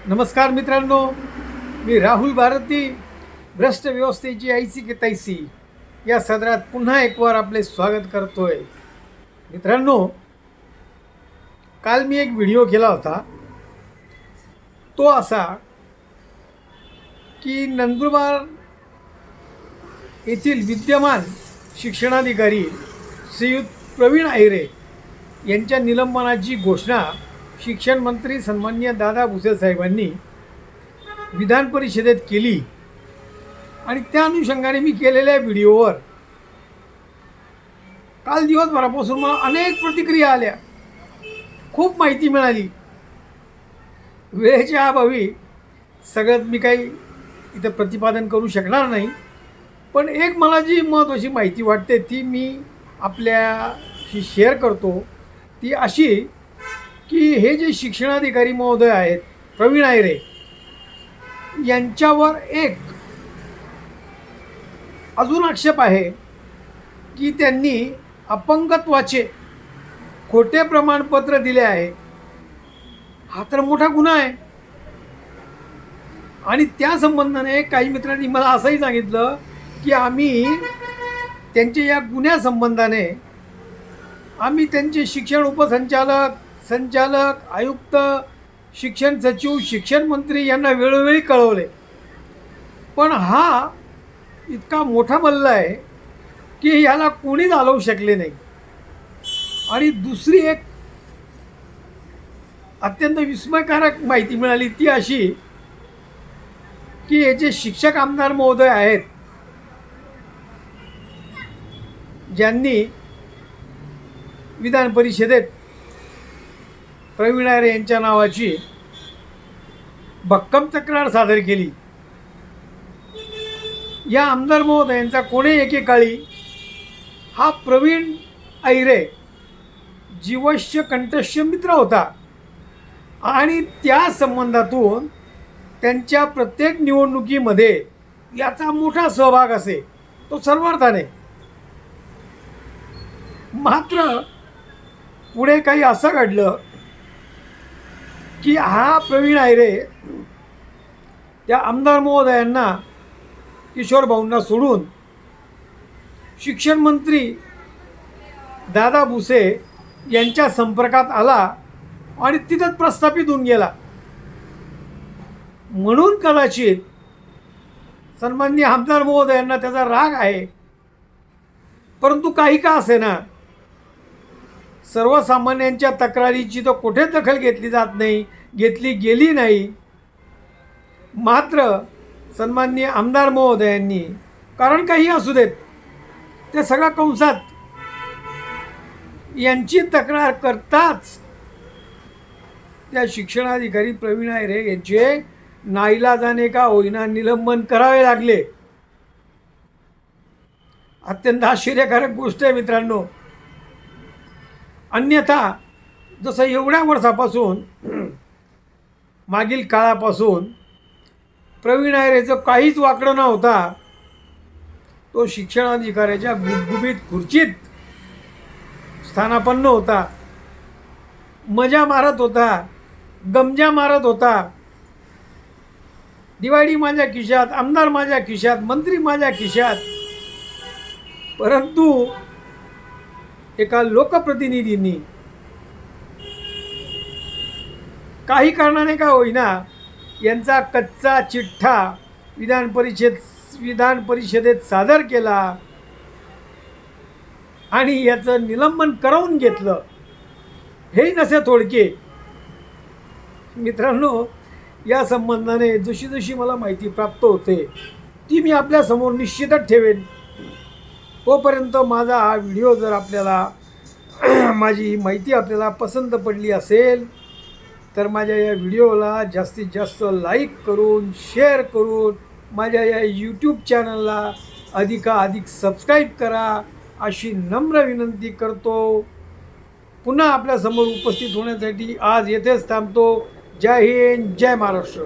नमस्कार मित्रांनो, मी राहुल भारती. भ्रष्ट व्यवस्थेची ऐसी की तैसी या सदरात पुन्हा एक वार आपले स्वागत करतोय. मित्रांनो, काल मी एक व्हिडिओ केला होता. तो असा की नंदुरबार येथील विद्यमान शिक्षणाधिकारी श्रीयुत प्रवीण ऐरे यांच्या निलंबनाची घोषणा शिक्षण मंत्री सन्माननीय दादा भुसे साहेबांनी विधान परिषदेत केली आणि त्या अनुषंगाने मी केलेल्या व्हिडिओवर काल दिवसभरापासून मला अनेक प्रतिक्रिया आल्या, खूप माहिती मिळाली. वेळेच्या अभावी सगळंच मी काही इथं प्रतिपादन करू शकणार नाही, पण एक मला जी महत्त्वाची माहिती वाटते ती मी आपल्याशी शेअर करतो. ती अशी की हे जे शिक्षणाधिकारी महोदय आहेत प्रवीण ऐरे यांच्यावर एक अजून आक्षेप आहे की त्यांनी अपंगत्वाचे खोटे प्रमाणपत्र दिले आहे. हा तर मोठा गुन्हा आहे. आणि त्या संबंधाने काही मित्रांनी मला असंही सांगितलं की आम्ही त्यांच्या या गुन्ह्यासंबंधाने आम्ही त्यांचे शिक्षण उपसंचालक, संचालक, आयुक्त, शिक्षण सचिव, शिक्षण मंत्री यांना वेळोवेळी कळवले, पण हा इतका मोठा मल्ल आहे की याला कोणीच हलवू शकले नाही. आणि दुसरी एक अत्यंत विस्मयकारक माहिती मिळाली ती अशी की हे जे शिक्षक आमदार महोदय आहेत ज्यांनी विधान परिषदेत प्रवीण ऐरे यांच्या नावाची भक्कम तक्रार सादर केली. या आमदार महोदयांचा कोणी एकेकाळी हा प्रवीण ऐरे जीवश्य कंठस्य मित्र होता आणि त्या संबंधातून त्यांच्या प्रत्येक निवडणुकीमध्ये याचा मोठा सहभाग असे, तो सर्वार्थाने. मात्र पुढे काही असं घडलं की हा प्रवीण ऐरे त्या आमदार महोदयांना, किशोर भाऊंना सोडून शिक्षण मंत्री दादा भुसे यांच्या संपर्कात आला आणि तिथंच प्रस्थापित होऊन गेला. म्हणून कदाचित सन्माननीय आमदार महोदयांना त्याचा राग आहे. परंतु काही का असेना, सर्वसामान्यांच्या तक्रारीची तो कुठेच दखल घेतली जात नाही, घेतली गेली नाही. मात्र सन्माननीय आमदार महोदयांनी, कारण काही असू देत, ते सगळ्या कंसात यांची तक्रार करताच त्या शिक्षणाधिकारी प्रवीण ऐरे यांचे नाईलाजाने का होईना निलंबन करावे लागले. अत्यंत आश्चर्यकारक गोष्ट आहे मित्रांनो. अन्यथा जसं एवढ्या वर्षापासून मागील काळापासून प्रवीण ऐरेचं काहीच वाकडं नव्हता. तो शिक्षणाधिकाऱ्याच्या गुबगुबीत खुर्चीत स्थानापन्न होता, मजा मारत होता, गमजा मारत होता. दिवाळी माझ्या खिशात, आमदार माझ्या खिशात, मंत्री माझ्या खिशात. परंतु एका लोकप्रतिनिधींनी काही कारणाने का होईना यांचा कच्चा चिठ्ठा विधान परिषदेत सादर केला आणि याचं निलंबन करवून घेतलं. हे नसे थोडके. मित्रांनो, या संबंधाने जशी जशी मला माहिती प्राप्त होते ती मी आपल्यासमोर निश्चितच ठेवेन. तोपर्यंत माझा हा व्हिडिओ जर आपल्याला माझी माहिती आपल्याला पसंत पडली असेल तर माझ्या या व्हिडिओला जास्तीत जास्त लाईक करून, शेअर करून माझ्या या यूट्यूब चॅनलला अधिकाधिक सबस्क्राईब करा अशी नम्र विनंती करतो. पुन्हा आपल्यासमोर उपस्थित होण्यासाठी आज येथेच थांबतो. जय हिंद, जय महाराष्ट्र.